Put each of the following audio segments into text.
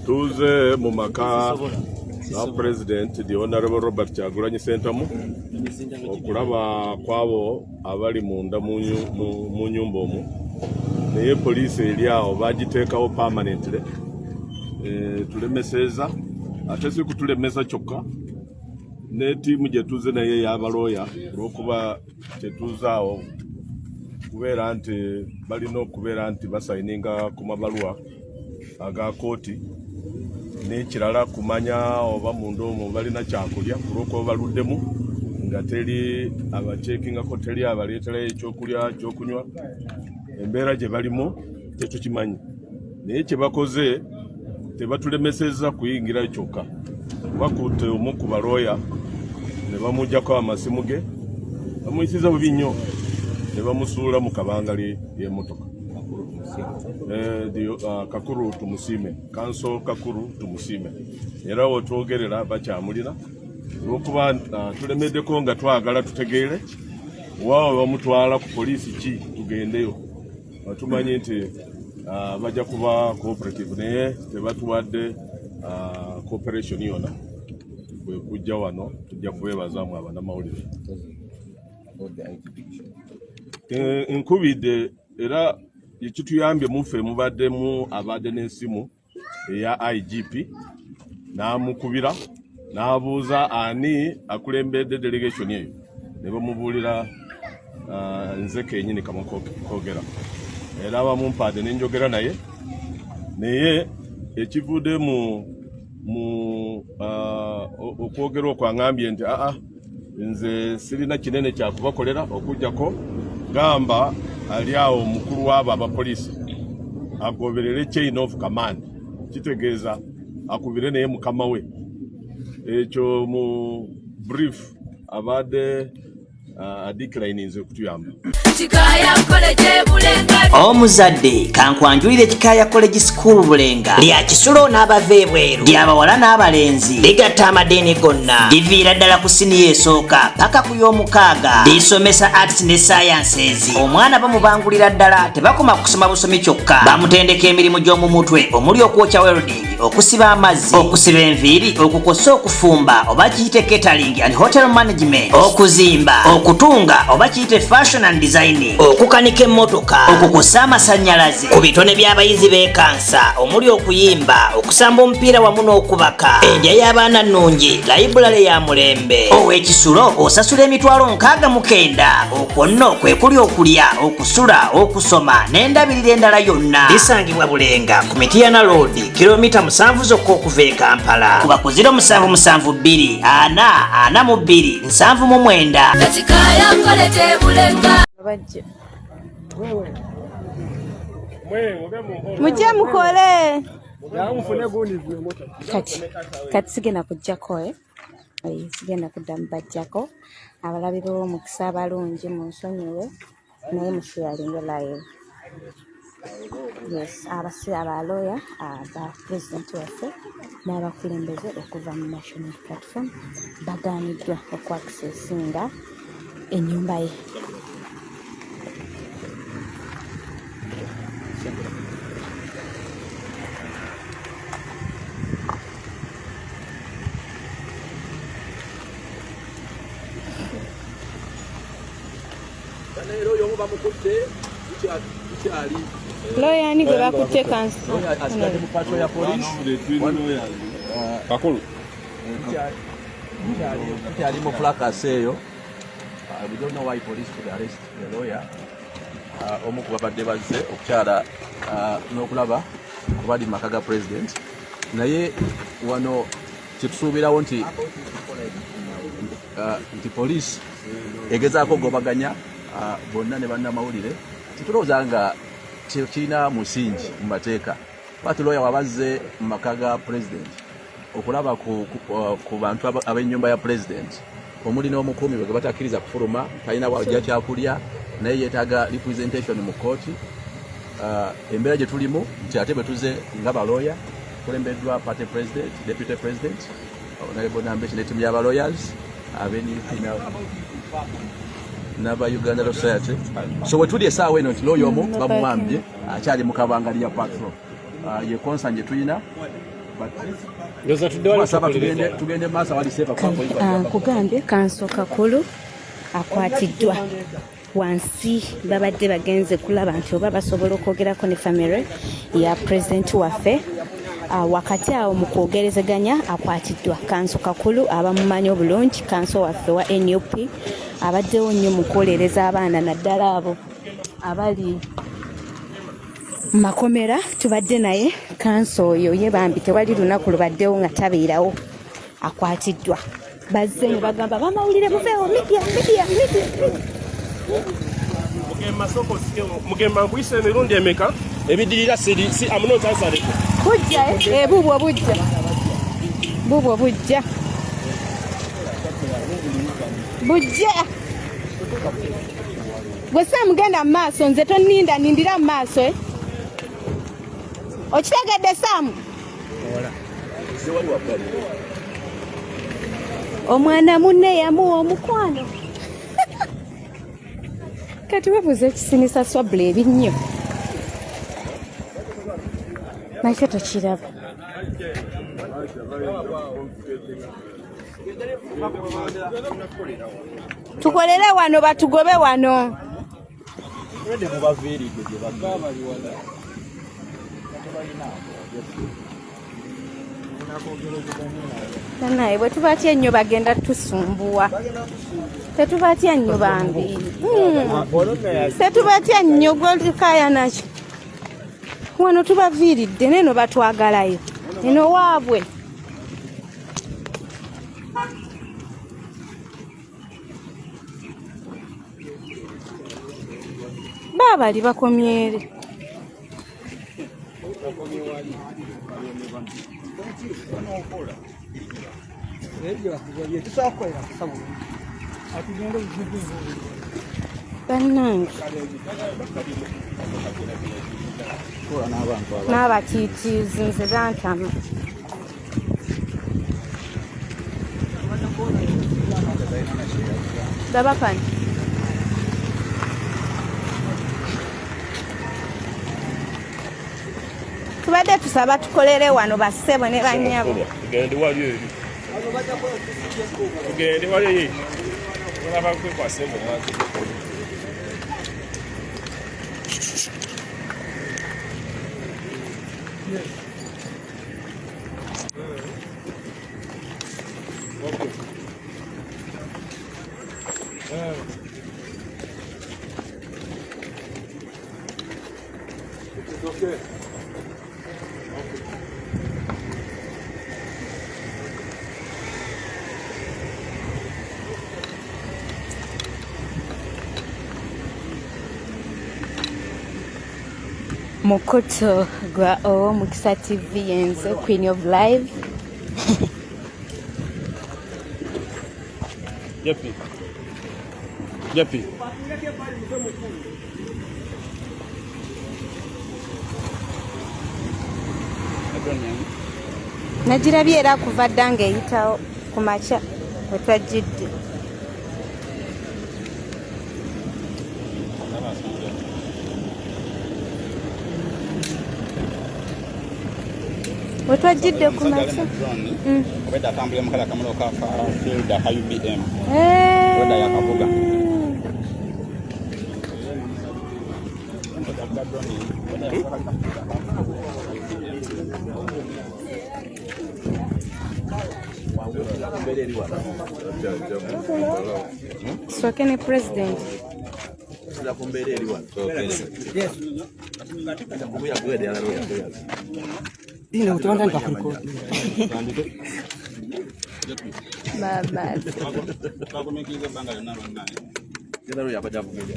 tuze mu maka na President the Honorable Robert Kyagulanyi Ssentamu okulaba kwabo abali munda mu nyumba omwo naye police eri awo bagiteekawo permanently tulemeseza ate si kutulemesa kyokka ne tiimu gye tuze naye y'abalooya olw'okuba tetuzaawo kubeera nti balina okubeera nti basayininga ku mabaluwa aga kooti n'ekirala kumanya oba munda omwo balina kyakulya olw'okuba baluddemu nga teri abaceekingako teri abaleeterayo ekyokulya kyokunywa embeera gye balimu tetukimanyi naye kye bakoze tebatulemeseza kuyingira kyokka bakutte omu ku balooya ne bamugjako amasimu ge bamuyisiza bubi nnyo ne bamusuula mu kabangali y'emmotoka Kakuru tumusiime kanso Kakuru tumusiime era wotwogerera bakyamulina olw'okuba tulemeddeko nga twagala tutegeere waawe bamutwala ku poliisi ki tugendeyo batumanyi nti bajja kuba cooperative naye tebatuwadde cooperation yonna bwe kujja wano tujja kubeebazaamu abanamawulire nkubidde era ekituyambye muffe mubaddemu abadde n'ensimu eya IGP n'amukubira n'abuuza ani akulembedde delegation eyo ne bamubuulira nze kennyini kamwe koogera era abamumpaade n'enjogera naye ekivudde mu okwogera okwaŋambye nti nze sirina kinene kyakubakolera okujjako gamba ali awo omukulu w'abo abapoliisi agoberere chain of command kitegeeza akubire naye mukama we ekyo mu brief abadde adikirayinize okutuyamba omuzadde kankwanjulire Kikaya College School Bulenga lya kisulo n'abava ebweru ly'abawala n'abalenzi ligatta amadeeni gonna liviira ddala ku siniya esooka paka ku y'omukaaga lisomesa arts ne sciences omwana bamubangulira ddala tebakoma kusoma busomi kyokka bamutendeka emirimu gy'omu mutwe omuli okwokya welding okusiba amazzi okusiba enviiri okukosa okufumba oba kiyite catering and hotel management okuzimba okutunga oba kiyite fashion and designing okukanika emmotoka okukosa amasannyalaze ku bitone by'abayizi b'ekansa omuli okuyimba okusamba omupiira wamu n'okubaka endya y'abaana nnungi layibulale ya mulembe ow'ekisulo osasula emitwalo 69 okwo nno kwe kuli okulya okusula okusoma n'endabirira endala yonna lisangibwa Bulenga ku Mityana Road kilomita 7 zokka okuva e Kampala kuba ku 0772 442 799 Kikaya College Bulenga mujja mukole kati sigenda kujjako sigenda kuddamu bajjako abalabi b'omukisa abalungi munsonyiwe naye musharinge live yes abalooya aba president waffe n'abakulembeze okuva mu national platform bagaaniddwa okwakisesinga ennyumba ye lawyer ni gwe bakutte kansa asikadde mu patro ya police kakulu kyali mu fracas eyo. We don't know why police could arrest the lawyer. Omu ku babadde bazze okukyala n'okulaba kubali maka ga president naye wano kitusuubirawo nti police egezaako gobaganya bonna ne bannamawulire titulowooza nga kirina musingi mu mateeka bati lawyer wabazze mu maka ga president okulaba ku bantu ab'ennyumba ya president omuli n'omukuumi bwe batakkiriza kufuluma talina wajja kyakulya naye yeetaaga representation mu kooti. Embeera gye tulimu nti ate bwe tuze nga balooya kulembeddwa party president, deputy president, honorable Nambeshi ne ttiimu y'abalawyers ab'NUP n'aba Uganda Law Society. So wetuli esaawa eno nti lawyer omu bamuwambye akyali mu kabangali ya patrol. Ye konsanje tuyina tugende maaso wali sepa kugambye Kanso Kakulu akwatiddwa wansi babadde bagenze kulaba nti oba basobola okwogerako ne famire ya president waffe wakati awo mu kwogerezeganya akwatiddwa Kanso Kakulu abamumanyi obulungi Kanso waffe wa NUP abaddewo nnyo mu kwolereza abaana naddala abo abali makomera tubadde naye Kanso oyo ye bambi tewali lunaku lubaddewo nga tabeerawo akwatiddwa bazze ne bagamba bamawulire muveewo media mugema mbuyise emirundi emeka ebidirira si amunota asale bujja bubwo bujja gwe Saamugenda mu maaso nze toninda nindira mu maaso okitegedde Saamu omwana munne yamuwa omukwano kati webuze ekisinisa swabula ebinnyo nakyo tokiraba tukolere wano batugobe wano naye bwe tubatya ennyo bagenda tusumbuwa tetubatya nnyo bambi tetubatya nnyo gwekaya nakyo wano tubaviiridde neno batwagalayo eno waabwe baabali bakomyere bannange n'abatiitiizi nze bantama dabakani tubadde tusaba tukolere wano bassebo ne bannyabo tugende wali olaba kwekwasa emumaaso Mukoto gwa Mukisa TV yenze Queen of Live. Yapi. Najirabye era kuva ddange eyitawo ku makya wetwajjidde. Wetwajjidde ku makya obedda atambulira mukala kamulo ka field ka UBM obedda yakavuga Soke ne president. Dino utawanda nikakuriko. Baba. bakumikiza banga na banga Jana ya baja kuja.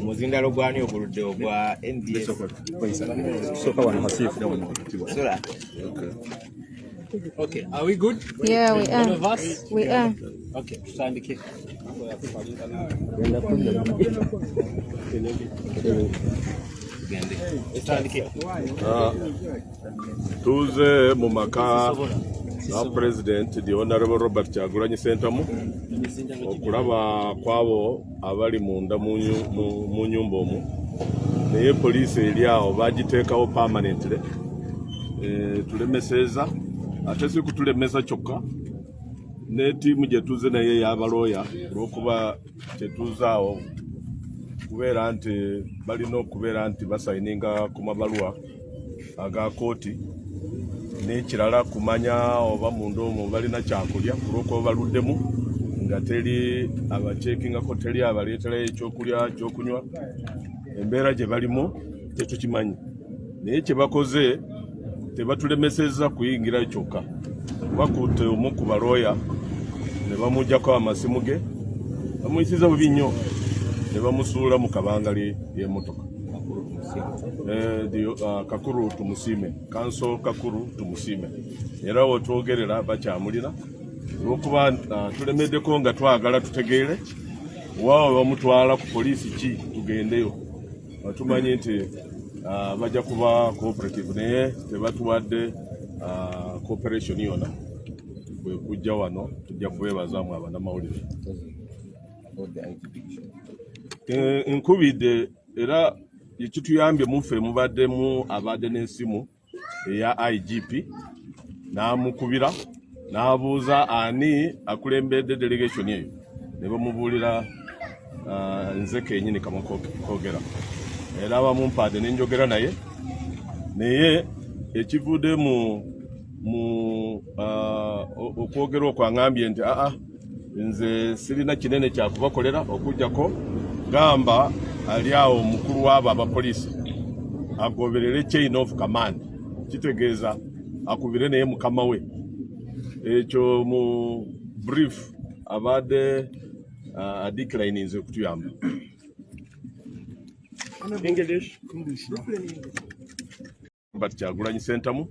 muzindalo gwani obuludde ogwa NDS Soka wana hasifu dawa sura. Okay, are we good? Yeah, we All are. of us? We are. Okay, tutandike. tuze mu maka na President the Honorable Robert Kyagulanyi Ssentamu okulaba kwabo abali munda mu nyumba omwo naye poliisi eri awo bagiteekawo permanently. Tulemeseza ate si kutulemesa kyokka ne tiimu gye tuze naye y'abalooya olw'okuba tetuuzaawo kubeera nti balina okubeera nti basayininga ku mabaluwa aga kooti n'ekirala kumanya oba munda omwo balina kyakulya olw'okuba baluddemu nga teri abaceekingako teri abaleeterayo ekyokulya kyokunywa embeera gye balimu tetukimanyi naye kye bakoze tebatulemeseza kuyingira kyokka bakutte omu ku balooya ne bamugjako amasimu ge bamuyisiza bubi nnyo ne bamusuula mu kabangali y'emmotoka. Kakuru tumusiime kanso Kakuru tumusiime era wotwogerera bakyamulina olw'okuba tulemeddeko nga twagala tutegeere waawe bamutwala ku poliisi ki tugendeyo batumanyi nti bajja kuba cooperative naye tebatuwadde cooperation yonna bwe kujja wano tujja kubeebazaamu abannamawulire. Nkubidde era ekituyambye muffe mubaddemu abadde n'essimu eya IGP n'amukubira n'abuuza ani akulembedde delegation eyo ne bamubuulira nze kennyini kamwe koogera era abamumpadde n'enjogera naye ekivudde mu okwogera okwaŋŋambye nti nze sirina kinene kyakubakolera okujjako gamba ali awo mukulu w'abo abapoliisi agoberere chain of command kitegeeza akubire naye mukama we ekyo mu brief abadde declininze okutuyamba. English. But Kyagulanyi Ssentamu,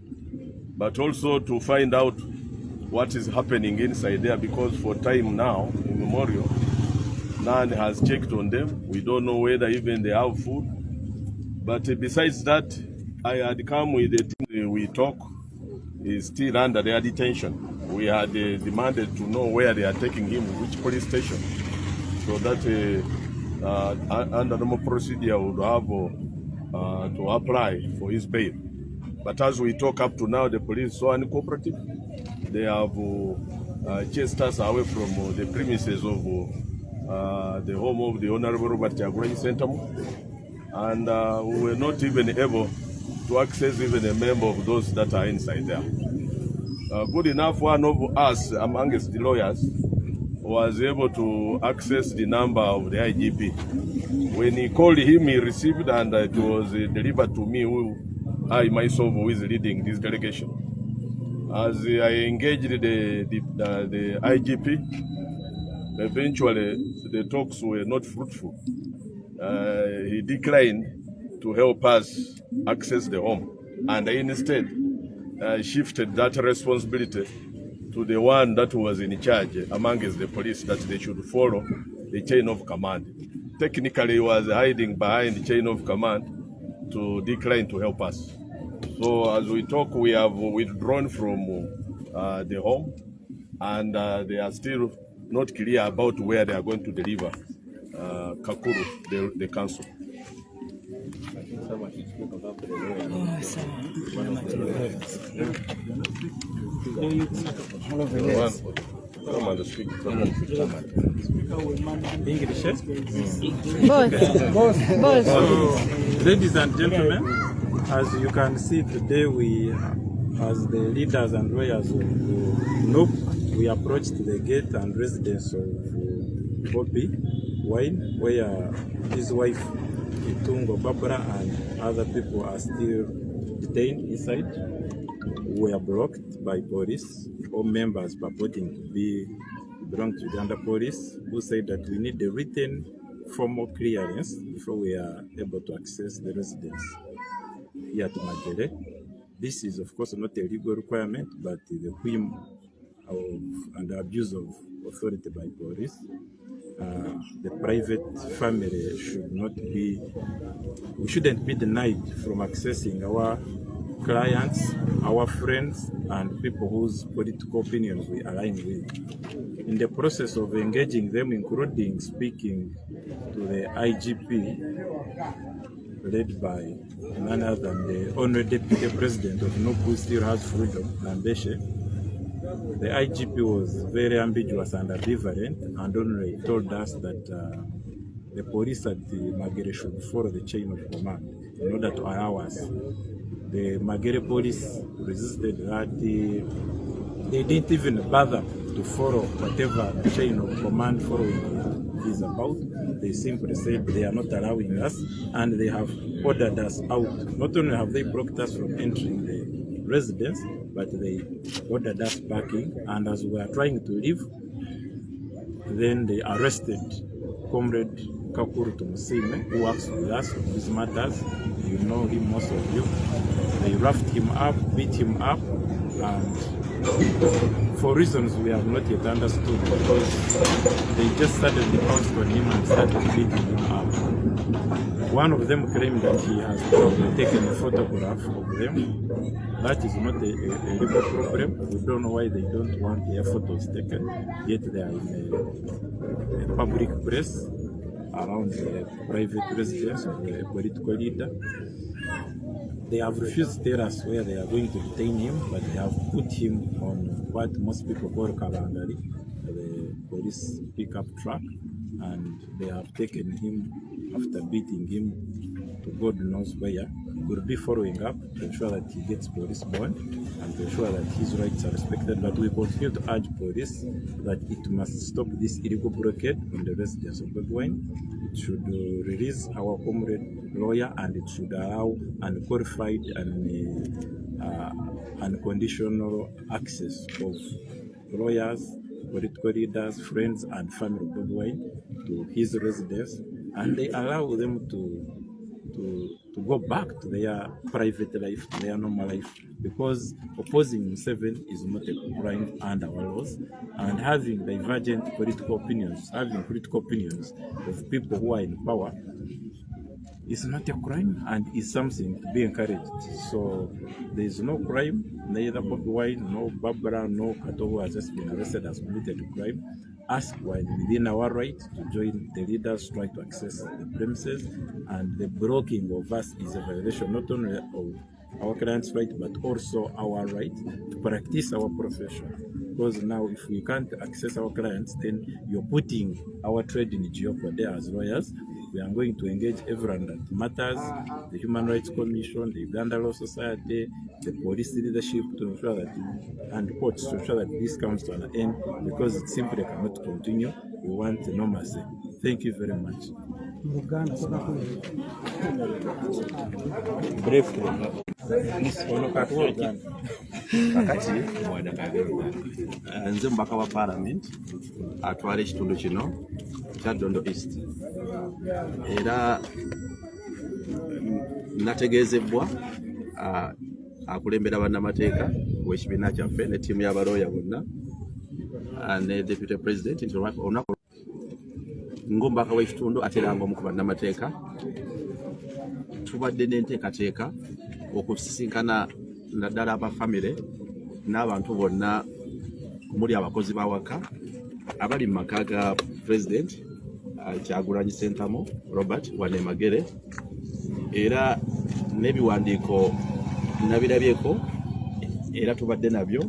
but also to find out what is happening inside there, because for time now, in Memorial, none has checked on them. We don't know whether even they have food. But besides that, I had come with the team we talk is still under their detention. We had demanded to know where they are taking him, which police station, so that under normal procedure would have to apply for his bail. But as we talk up to now, the police is so uncooperative. They have chased us away from the premises of the home of the Honorable Robert Kyagulanyi Ssentamu, and we were not even able to access even a member of those that are inside there. Good enough, one of us amongst the lawyers was able to access the number of the IGP. When he called him, he received, and it was delivered to me, I myself who is leading this delegation. As I engaged the IGP, eventually the talks were not fruitful. He declined to help us access the home, and instead shifted that responsibility to the one that was in charge amongst the police, that they should follow the chain of command. Technically, he was hiding behind the chain of command to decline to help us. So as we talk, we have withdrawn from the home, and they are still not clear about where they are going to deliver Kakuru, the council. Come on, speak. English, Both. Ladies and gentlemen, as you can see today, we, as the leaders and lawyers of NOP, we approached the gate and residence of Bobi Wine, where his wife Itungo Barbara and other people are still detained inside. We are blocked by police. All members purporting to belong to Uganda police, who said that we need a written formal clearance before we are able to access the residence here at Magere. This is of course not a legal requirement, but the whim of and abuse of authority by police. the private family we shouldn't be denied from accessing our clients, our friends, and people whose political opinions we align with. In the process of engaging them, including speaking to the IGP, led by none other than the Honorable Deputy President of NUP, who still has freedom, Nambeshe, the IGP was very ambiguous and ambivalent, and only told us that the police at the Magere should follow the chain of command in order to allow us. The Magere police resisted that. They didn't even bother to follow whatever the chain of command following is about. They simply said they are not allowing us, and they have ordered us out. Not only have they blocked us from entering the residence, but they ordered us packing, and as we are trying to leave, then they arrested Comrade Kakuru Tumusime, who works with us on these matters. You know him, most of you. They roughed him up, beat him up, and for reasons we have not yet understood, because they just suddenly pounced on him and started beating him up. One of them claimed that he has probably taken a photograph of them. That is not a legal problem. We don't know why they don't want their photos taken, yet they are in a public place around the private residence of the political leader. They have refused to tell us where they are going to detain him, but they have put him on what most people call Kabangari, the police pickup truck, and they have taken him after beating him to God knows where. We'll be following up to ensure that he gets police bond and to ensure that his rights are respected. But we continue to urge police that it must stop this illegal blockade on the residence of Babagaanye. It should release our comrade lawyer, and it should allow unqualified and unconditional access of lawyers, political leaders, friends, and family of Babagaanye to his residence, and they allow them to go back to their private life, to their normal life, because opposing Museveni is not a crime under our laws, and having divergent political opinions, of people who are in power is not a crime and is something to be encouraged. So there is no crime, neither Babagaanye, no Barbara, no Kato, who has just been arrested, has committed a crime. Us were within our right to join the leaders trying to access the premises, and the blocking of us is a violation not only of our client's right but also our right to practice our profession. Because now if we can't access our clients, then you're putting our trade in jeopardy as lawyers. We are going to engage everyone that matters, the Human Rights Commission, the Uganda Law Society, the police leadership, to ensure that, and courts, to ensure that this comes to an end, because it simply cannot continue. We want normalcy. Thank you very much. Briefly. Kakati nze mubaka wa parliament atwala ekitundu kino kya Dondo East, era nategeezebwa akulembera bannamateeka w'ekibiina kyaffe ne ttiimu y'abalooya bonna ne deputy president nti olunaku ng'omubaka w'ekitundu ate era ng'omu ku bannamateeka tubadde n'enteekateeka okusisinkana naddala abafamire n'abantu bonna omuli abakozi b'awaka abali mu maka ga president Kyagulanyi Ssentamu Robert wane Magere, era n'ebiwandiiko nabirabyeko, era tubadde nabyo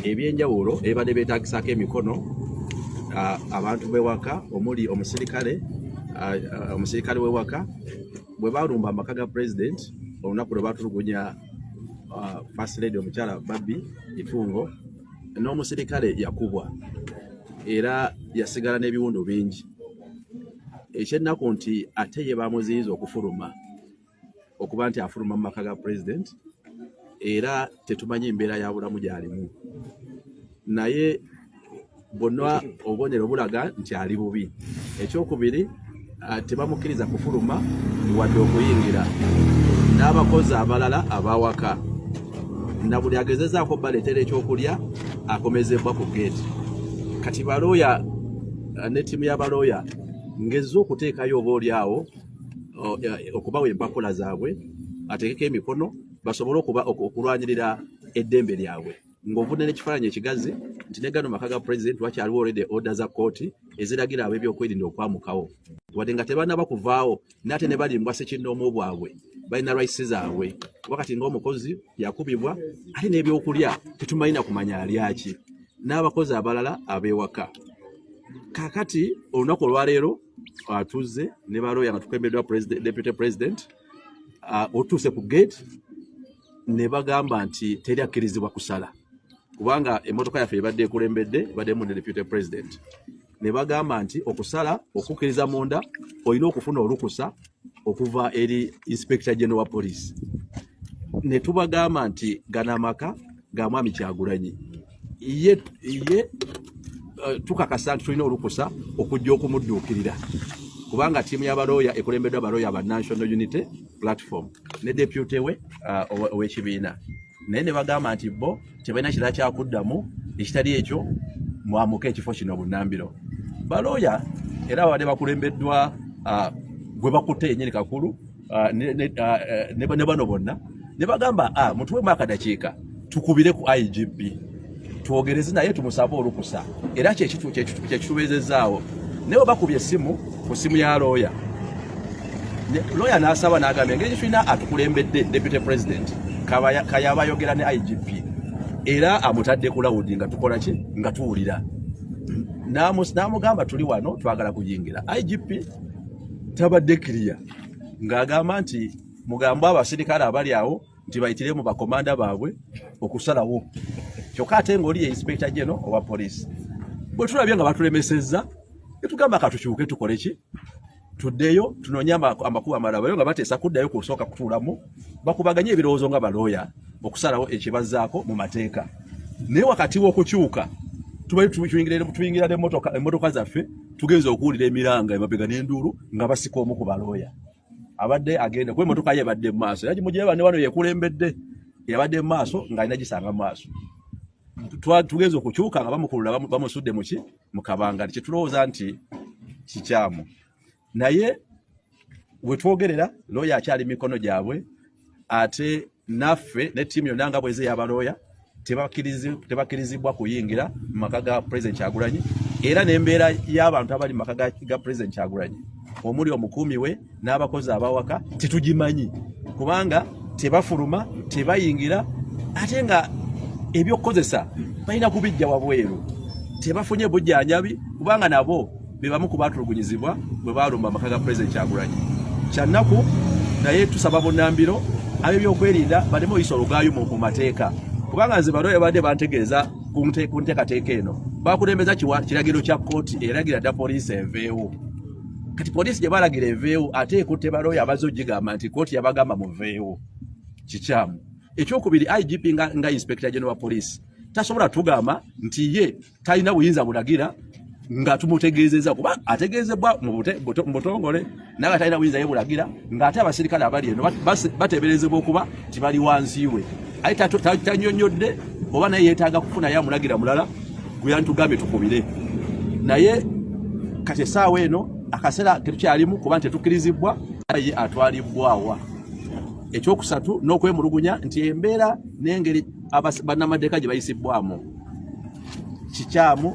ebyenjawulo ebadde beetagisako emikono abantu b'ewaka omuli omusirikale w'ewaka bwe balumba amaka ga president olunaku lwe batulugunya first lady omukyala Babi Ifungo, n'omusirikale yakubwa era yasigala n'ebiwundu bingi. Ekyennaku nti ate ye bamuziyiza okufuluma okuba nti afuluma mu maka ga president, era tetumanyi embeera ya bulamu gy'alimu, naye bonna obubonero bulaga nti ali bubi. Ekyokubiri, tebamukkiriza kufuluma wadde okuyingira n'abakozi abalala abawaka, na buli agezezaako baleetera ekyokulya akomezebwa ku geeti. Kati balooya ne timu y'abalooya ngezzo okuteekayo oba olyawo okubawa empapula zaabwe ategeka emikono basobole okulwanyirira eddembe lyabwe ng'ovudde n'ekifaananyi ekigazi nti ne gano maka ga president wakyaliwo already order za kooti eziragira ab'ebyokwerinda okwamukawo wadde nga tebanaba kuvaawo nate ne balimbwa ssekinnoomu bwabwe balina rights zaabwe wakati ng'omukozi yakubibwa ate n'ebyokulya tetumalina kumanya alyaki n'abakozi abalala ab'ewaka kakati olunaku olwaleero atuzze ne balooya nga tukembeddwa deputy president otuuse ku gate ne bagamba nti teri akkirizibwa kusala kubanga emmotoka yaffe ebadde ekulembedde baddemu ne deputy president ne bagamba nti okusala okukkiriza munda olina okufuna olukusa okuva eri inspector general wa police ne tubagamba nti gana amaka ga mwami Kyagulanyi ye tukakasa nti tulina olukusa okujja okumudduukirira kubanga tiimu y'abalooya ekulembeddwa abalooya aba National Unity Platform ne deputy we ow'ekibiina naye ne bagamba nti bo tebalina kirala kyakuddamu ekitali ekyo mwamuka ekifo kino bunnambiro balooya era babadde bakulembeddwa gwe bakutte yennyini kakulu ne bano bonna ne bagamba mutuwemu akadakiika tukubire ku IGP twogereze naye tumusabe olukusa era kyekitubeezezaawo naye bakubye essimu ku ssimu ya looya looya n'asaba n'agambye engeri gyetulina atukulembedde deputy president kayaba ayogera ne IGP era amutadde ku lawudi nga tukola ki nga tuwulira n'amugamba tuli wano twagala kuyingira IGP tabadde kiriya ng'agamba nti mugambo abasirikale abali awo nti bayitire mu bakomanda baabwe okusalawo kyokka ate ng'oli ye inspector general owa police bwe tulabye nga batulemesezza netugamba katukyuke tukole ki tuddeyo tunoonye amakubo amalala bayo nga bateesa kuddayo kusooka kutuulamu bakubaganye ebirowoozo nga balooya okusalawo ekibazzaako mu mateeka naye wakati w'okukyuka tuyingira emmotoka zaffe tugenza okuwulira emiranga emabega n'enduulu nga basika omu ku balooya abadde agenda kuba emmotoka ye ebadde mu maaso era gimugiraba ne wano yekulembedde yabadde mu maaso ng'alina gisanga mu maaso tugenza okukyuka nga bamukulula bamusudde mu kabangali kyetulowooza nti kikyamu naye bwe twogerera looya akyali mikono gyabwe ate naffe ne ttiimu yonna nga bweze y'abalooya tebakkirizibwa kuyingira mu maka ga president Kyagulanyi era n'embeera y'abantu abali mu maka ga president Kyagulanyi omuli omukuumi we n'abakozi abawaka tetugimanyi kubanga tebafuluma tebayingira ate nga ebyokukozesa balina kubijja wabweru tebafunye bujjanjabi kubanga nabo be bamu ku baatulugunyizibwa bwe baalumba amaka ga president Kyagulanyi kyannaku naye tusaba bunnambiro ab'ebyokwerinda baleme oyisa olugaayo mu mateeka kubanga nze balooya badde bantegeeza ku nteekateeka eno bakulembeza kiragiro kya kkooti eragira dda poliisi enveewo kati poliisi gye balagira enveewo ate ekutte balooya abazogigamba nti kkooti yabagamba muveewo kikyamu ekyokubiri IGP nga inspector general wa poliisi tasobola tugamba nti ye talina buyinza bulagira nga tumutegeezeza kuba ategeezebwa mu butongole naye talina buyinza yebulagira ng'ate abasirikale abali eno bateeberezebwa okuba tibali wansi we aye tanyonyodde oba naye yeetaaga kufunayo amulagira mulala gwe yantugambye tukubire naye kati essaawa eno akaseera tetukyalimu kuba tetukkirizibwa ye atwalibbwawa ekyokusatu n'okwemulugunya nti embeera n'engeri bannamateeka gye bayisibwamu kikyamu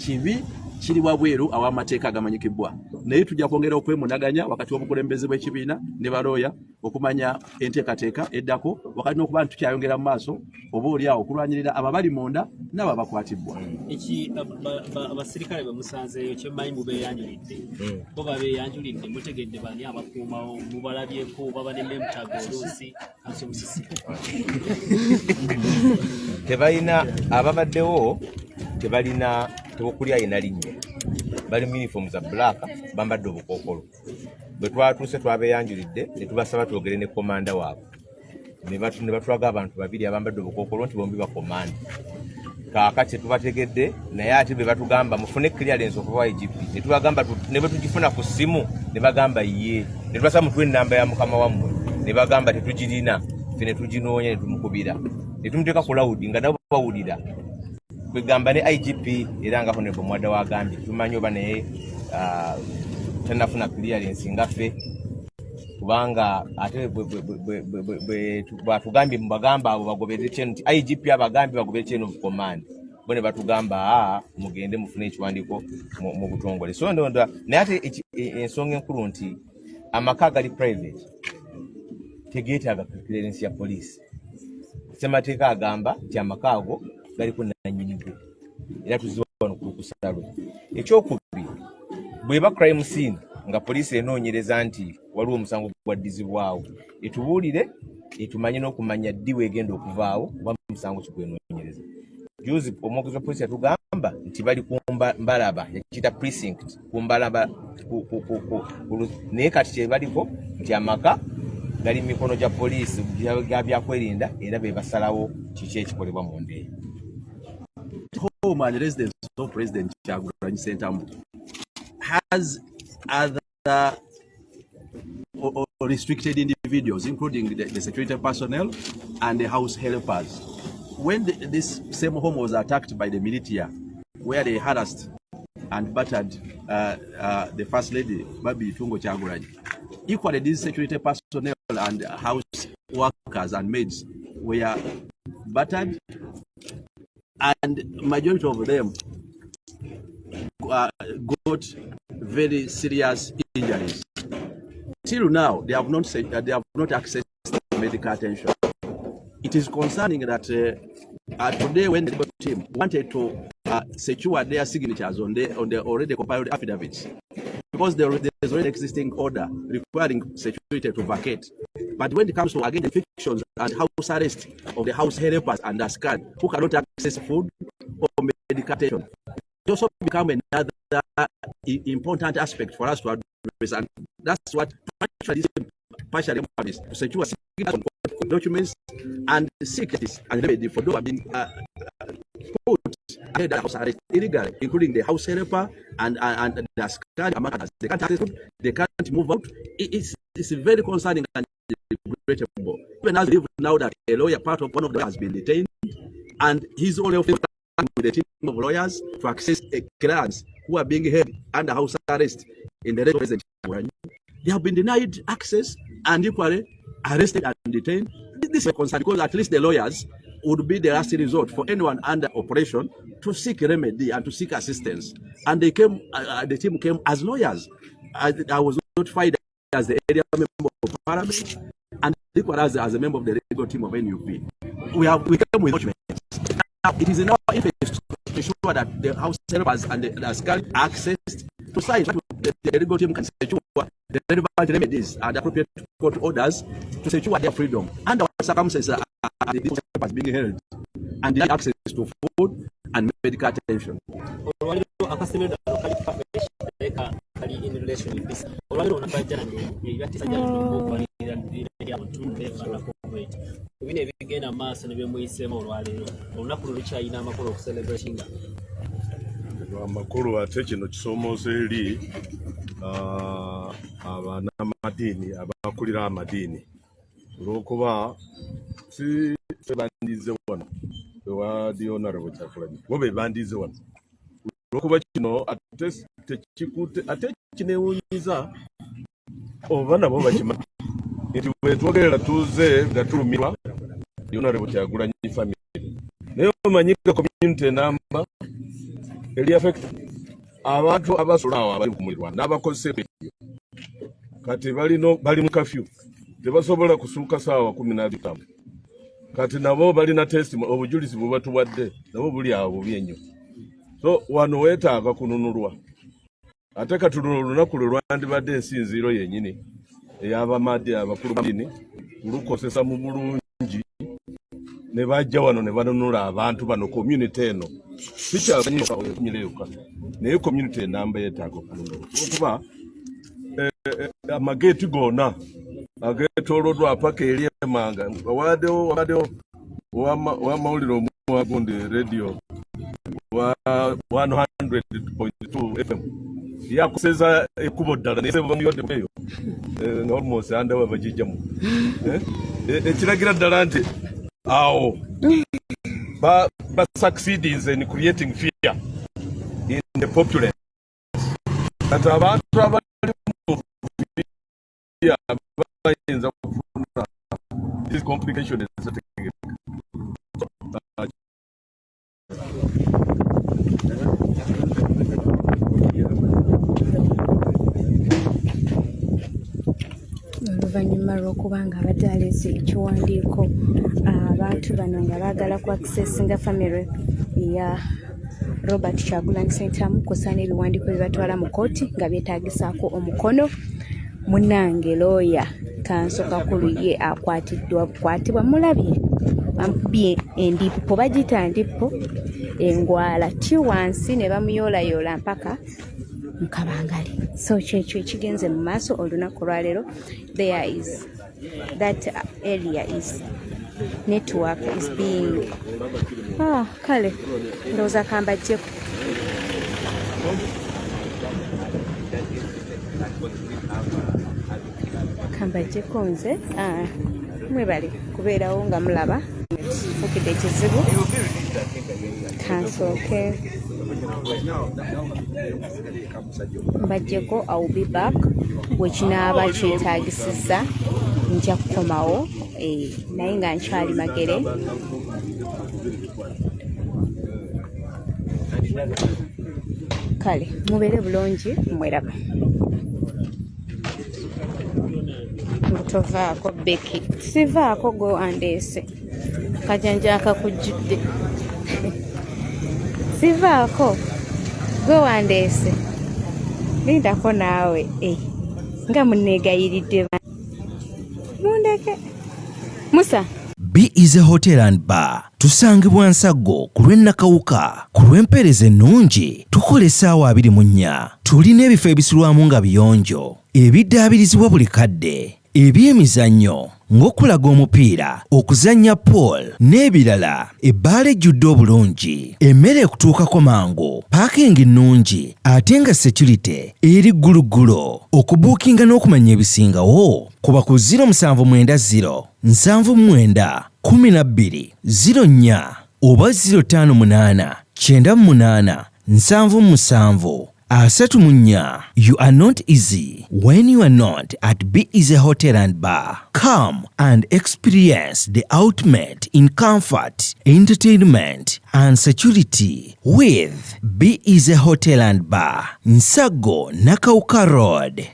kibi kiri wabweru aw'amateeka agamanyikibwa naye tujja kwongera okwemunaganya wakati w'obukulembeze bw'ekibiina ne balooya okumanya enteekateeka eddako wakati n'okuba nti tukyayongera mu maaso oba oliawo okulwanyirira ababali munda n'abo abakwatibbwa abasirikale bamusanzeeyo kyemmanyi mubeeyanjulidde bo babeeyanjulidde mutegedde bani abakuumawo mubalabyeko baba ne memutaga oluusi kasomusisi tebalina ababaddewo tebalina tebakulya yena linnya bali mu uniform za black bambadde obukookolo bwe twatuuse twabeeyanjulidde ne tubasaba twogere ne komanda waabwe ne batulaga abantu babiri abambadde obukookolo nti bombi bakomanda kaakati tetubategedde naye ate be batugamba mufune clearance okuva IGP ne tubagamba ne bwe tugifuna ku ssimu ne bagamba ye ne tubasaba mutuwe ennamba ya mukama wammwe ne bagamba tetugirina ffe ne tuginoonya ne tumukubira ne tumuteeka ku lawudi nga nabo bawulira kwegamba ne IGP era nga honorable Mwadda wagambye tumanyi oba naye tanafuna clearance ngaffe kubanga ate batugambye mubagamba abo bagoberere kyeno nti IGP abagambye bagoberere kyeno of command bone batugamba mugende mufune ekiwandiiko mu butongole so ndonda naye ate ensonga enkulu nti amaka gali private tegeetaaga clearance ya police ssemateeka agamba nti amaka ago galiko nannyinigo era tuziwa wano ku kusalo ekyokubiri bweba crime scene nga police enoonyereza nti waliwo omusango gwaddizibwawo etubuulire etumanye n'okumanya ddi weegenda okuvaawo oba musango kigwenoonyereza juzi omwogezi wa police yatugamba nti bali ku mbalaba yakiyita precinct ku mbalaba naye kati kyebaliko nti amaka gali mikono gya police byakwerinda era be basalawo kiki ekikolebwa mu ndeeya. Home and residence of President Kyagulanyi Ssentamu has other or restricted individuals, including the security personnel and the house helpers. When this same home was attacked by the militia, where they harassed and battered the First Lady, Babi Tungo Kyagulanyi, equally these security personnel and house workers and maids were battered, and majority of them got very serious injuries. Till now, they have not accessed medical attention. It is concerning that today, when the legal team wanted to secure their signatures on the already compiled affidavits, because there is already existing order requiring security to vacate. But when it comes to again evictions and house arrest of the house helpers and askari who cannot access food or medical attention, it also become another important aspect for us to address, and that's what partially is to secure documents and securities and remedy for those who have been put ahead of house arrest illegally, including the house helper and the askari among others. They can't access food, they can't move out. It's very concerning and regrettable. Even as we live now that a lawyer, part of one of the lawyers has been detained, and he's only with a team of lawyers to access clients who are being held under house arrest in the residence. They have been denied access and equally arrested and detained. This is a concern because at least the lawyers would be the last resort for anyone under operation to seek remedy and to seek assistance. And they came, the team came as lawyers. I was notified as the area member of parliament and equally as a member of the legal team of NUP. We came with documents. Now, it is in our interest to ensure that the house helpers and the askari are accessed to sign the legal team can secure the relevant remedies and appropriate court orders to secure their freedom. Under what circumstances are the helpers being held and the access to food and medical attention. In relation with this, amakulu ate kino kisomooza eri abanamadini abakulira amadini olwokuba si bandize wano ewadi honorable Kyagulanyi bo be bandize wano olwokuba kino ate kinewunyiza oba nabo bakimanyi nti bwe twogerera tuze nga tulumirwa honorable Kyagulanyi family naye omanyika community namba eri affect abantu abasula awo abali kumulirwa n'abakozesa ebyo kati bali mu kafyu tebasobola kusuuka saawa 12 kati nabo balina testimony obujulizi bwe batuwadde nabo buli awo bubi ennyo so wano weetaaga kununulwa ate kati olunaku lwe lwandibadde ensinziiro yennyini ey'abamadi abakulu b'amadini olukozesa mu bulungi ne bajja wano ne banunula abantu bano community eno sikyanyireyuka naye community enamba yeetaaga okununula okuba amageeti gonna ageetooloddwa paka eri emanga waddewo wamawulire omu agundi radio wa 100.2 FM yakoseza ekkubo ddala naye bamuyodde eyo nga almost andawe bagijjamu ekiragira ddala nti awo but succeeds in creating fear in the populace. But abantu abali mu fear bayinza kufuna this complication is oluvannyuma lw'okuba nga abadde aleese ekiwandiiko abantu bano nga baagala ku accessinga family ya Robert Kyagulanyi Ssentamu kusaana ebiwandiiko bye batwala mu kooti nga byetaagisaako omukono. Munnange looya Kansoka Kulu ye akwatibwa mulabye bamukubye endipo bagita ndipo engwala ti wansi ne bamuyoolayoola mpaka mukabangali. So kyekyo ekigenze mu maaso olunaku lwaleero. There is that area is network is being kale ndowooza kambajjeko nze mwebale kubeerawo nga mulaba fukidde ekizibu kansooke mbajjeko I will be back wekinaaba kyetaagisizza nja kukomawo naye nga nkyali Magere. Kale mubeere bulungi mweraba. Tovaako Beki sivaako gwe wandeese kajanja akakujjudde sivaako gwe wandeese lindako naawe nga munneegayiridde mundeke Musa. B is a hotel and bar. Tusangibwa Nsaggo ku lw'Ennakawuka. Ku lw'empeereza ennungi tukola essaawa 24. Tulina ebifo ebisulwamu nga biyonjo, ebiddaabirizibwa buli kadde, ebyemizannyo ng'okulaga omupiira, okuzannya pool n'ebirala. Ebbaala ejjudde obulungi, emmere ekutuukako mangu, paakingi nnungi ate nga security eri gguluggulo. Okubuukinga n'okumanya ebisingawo kuba ku 0790 79 12 04 oba 058 98 77 34. You are not easy when you are not at B is a hotel and bar. Come and experience the ultimate in comfort, entertainment and security with B is a hotel and bar. Nsaggo Nakawuka Road.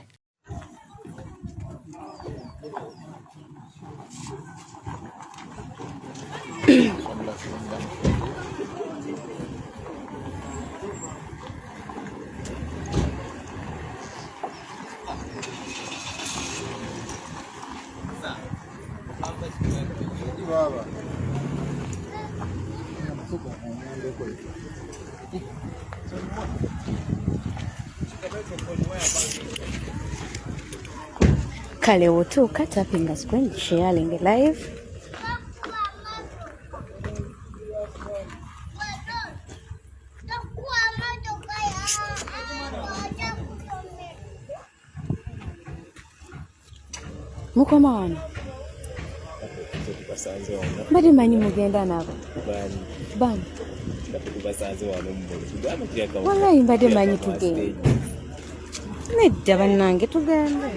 Kale wotuuka tapping screen sharing live. Mukoma wano mbadde manyi mugenda nabo bani wallahi mbadde manyi tugenda nedda bannange tugenda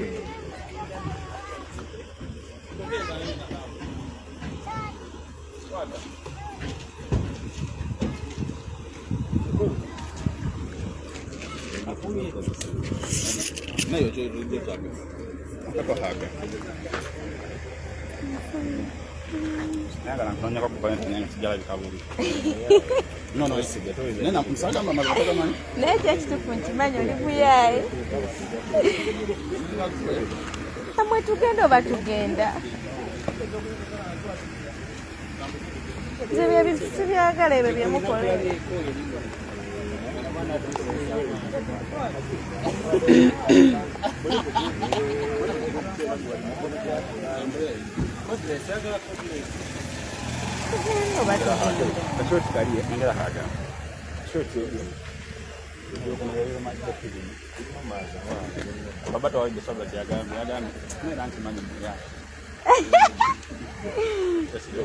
nekyo ekitufu nkimanyi oli buyaaye amwe tugenda oba tugenda nze sibyagala ebyo byemukola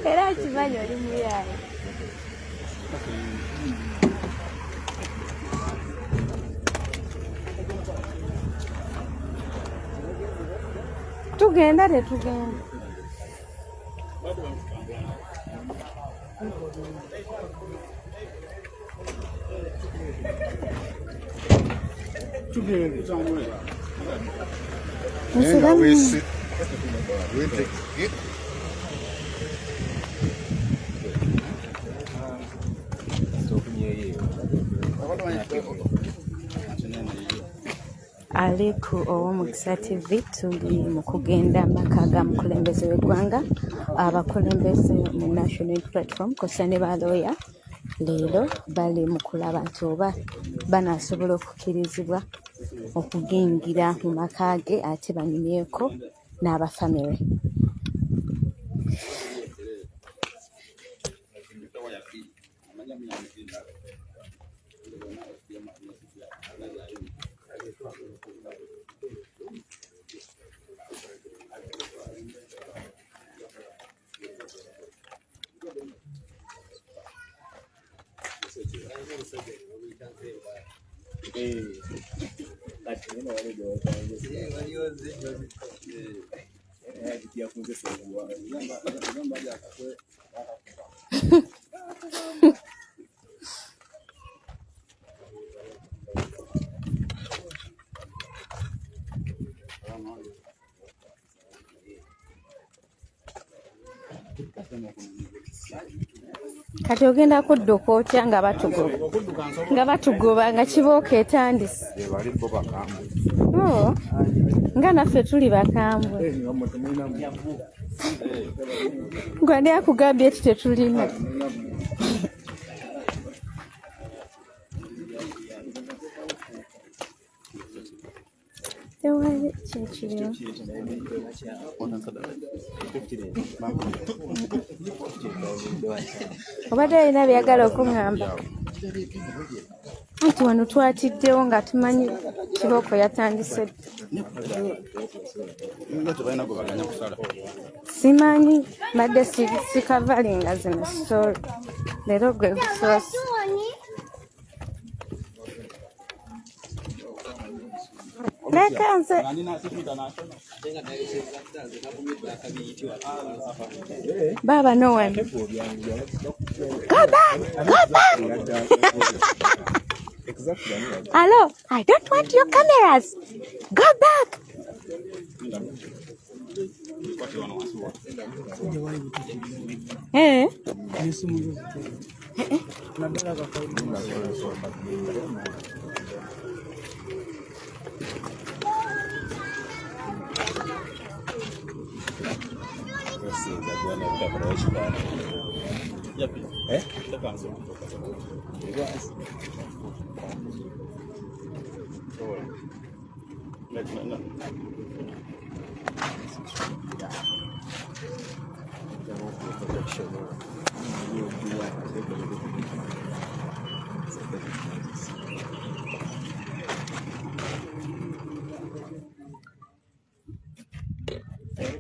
era kimanyi oli muyaaye Tugenda tetugenda. Aliku ow'Omukisa TV tuli mu kugenda maka ga mukulembeze w'eggwanga abakulembeze mu National Platform kosa ne balooya leero bali mu kulaba nti oba banaasobola okukkirizibwa okuyingira mu maka ge ate banyumyeko n'abafamire. Kati ogenda kudduka otya nga batugoba nga kibooka etandise. Nga naffe tuli bakambwe. Gwandi akugambye eti tetulina. Tewali kyekiriwo. Obadde alina byagala okuŋŋamba nti wano twatiddewo nga tumanyi kibooko yatandise. Simanyi badde sikavalinga zino story leero gwe gusoose. Leka nze Baba, no one. Go back! Go back! Hello, I don't want your cameras. Go back! Eh?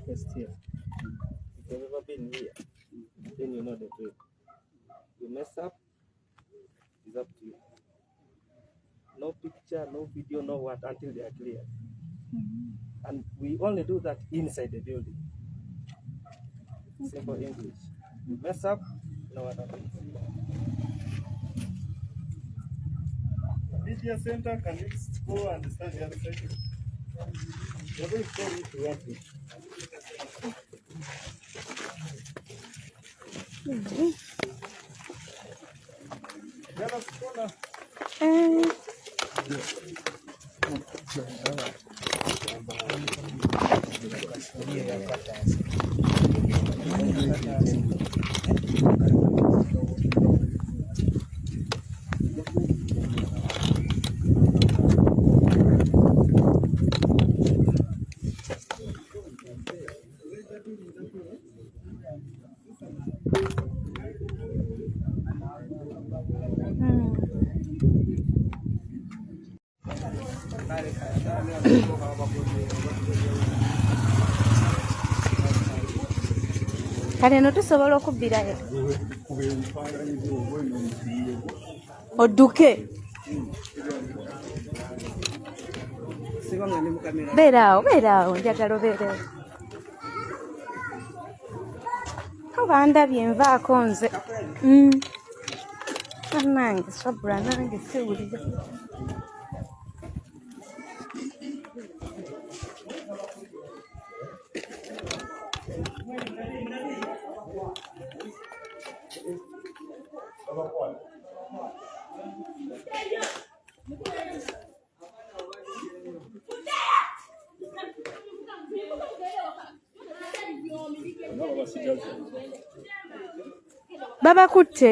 If you've ever been here, then you know the truth. You mess up, it's up to you. No picture, no video, no what until they are clear. And we only do that inside the building. Simple English. You mess up, no what happens. Media center, can you go and stand the other side? You're going to tell me to work with. kale no tusobola okubbirayo odduke beeraawo njagala obeerewo obandabye nvaako nze nange swabula nange siwulira babakutte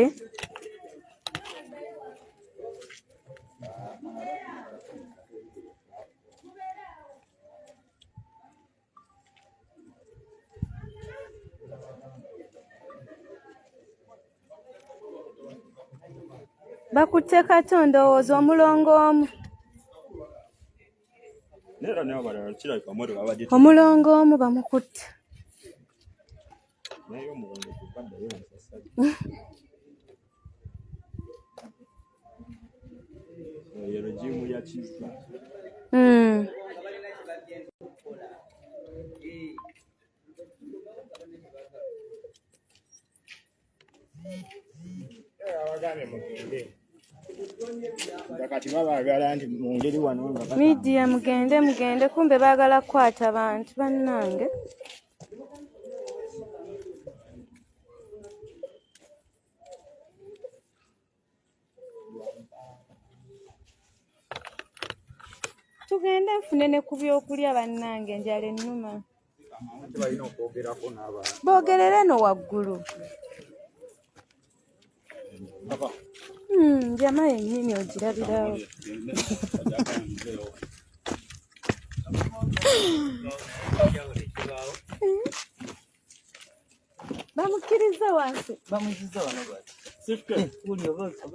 bakutte kato ndowooza omulongo omu omulongo omu bamukutte midiya mugende kumbe baagala kukwata bantu bannange tugende nfune ne ku byokulya bannange enjala ennuma boogerere no waggulu njama yennyini ogirabirawo bamukkiriza wansi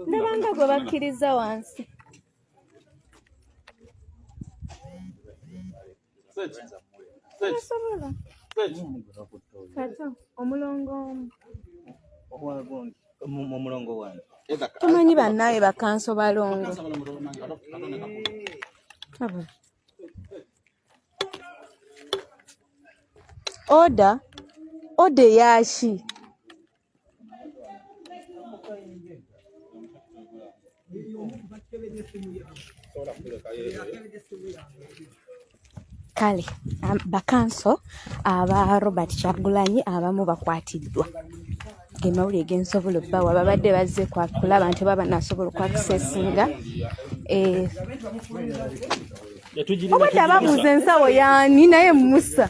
ndabanga gwe bakkiriza wansi kato omulongo omulongo wange tumanyi bannaye bakanso balongo oda yaki kale bakanso aba Robert Kyagulanyi abamu bakwatiddwa gemawulire gensobola obbawa babadde bazze kulaba nti baba nasobola okwakisesinga obadde ababuuza ensawo yaani naye musa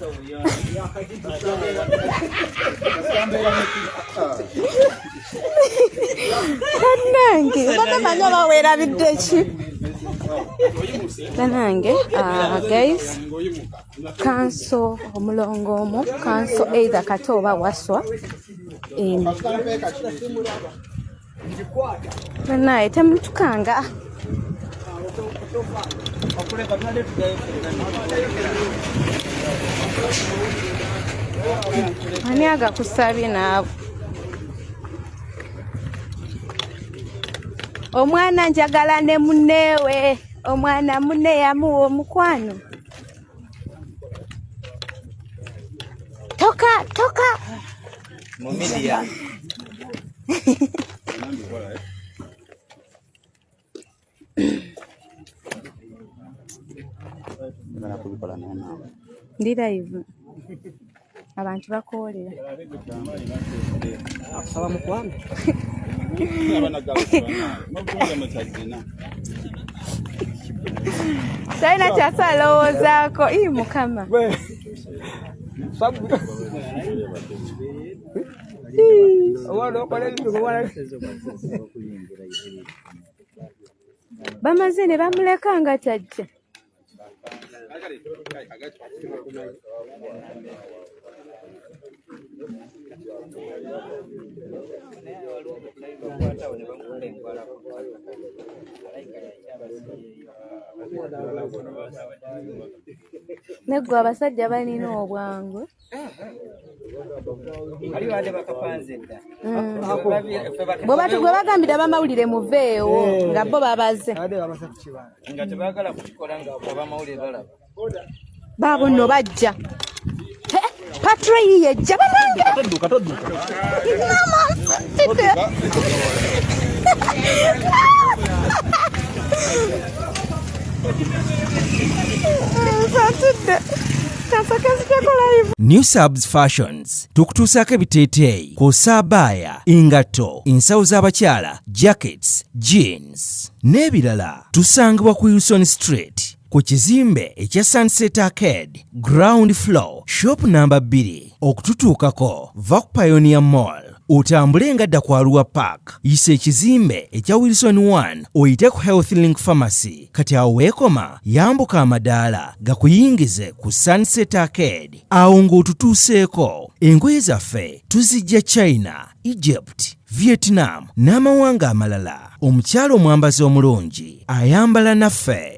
bannange batamanya baweerabidde ki bannange guys kanso omulongo omu kanso either kati oba waswa banaye temutukanga ani agakusabye naawe omwana njagala ne munneewe omwana munne yamuwa omukwano toka mu media ndi live abantu bakoolera akusaba mukwano talina kyasalowoozaako mukama bamaze ne bamuleka nga tajja neggwe abasajja balina obwangu bwe bagambira abamawulire muveewo nga bo babaze baabo nno bajja patreyi yejja New Subs Fashions tukutuusaako ebiteeteeyi kw'ossa abaya, engatto, ensawo z'abakyala, jackets, jeans n'ebirala. Tusangibwa ku Wilson Street ku kizimbe ekya Sunset Arcade ground floor shop number 2. Okututuukako va ku Pioneer Mall otambule ngadda ku Arua Park, yisa ekizimbe ekya Wilson 1 oyite ku Health Link Pharmacy. Kati awo weekoma yambuka amadaala gakuyingize ku Sunset Arcade. Awo ng'otutuuseeko. Engoye zaffe tuzijja China, Egypt, Vietnam n'amawanga amalala. Omukyala omwambazi omulungi ayambala naffe.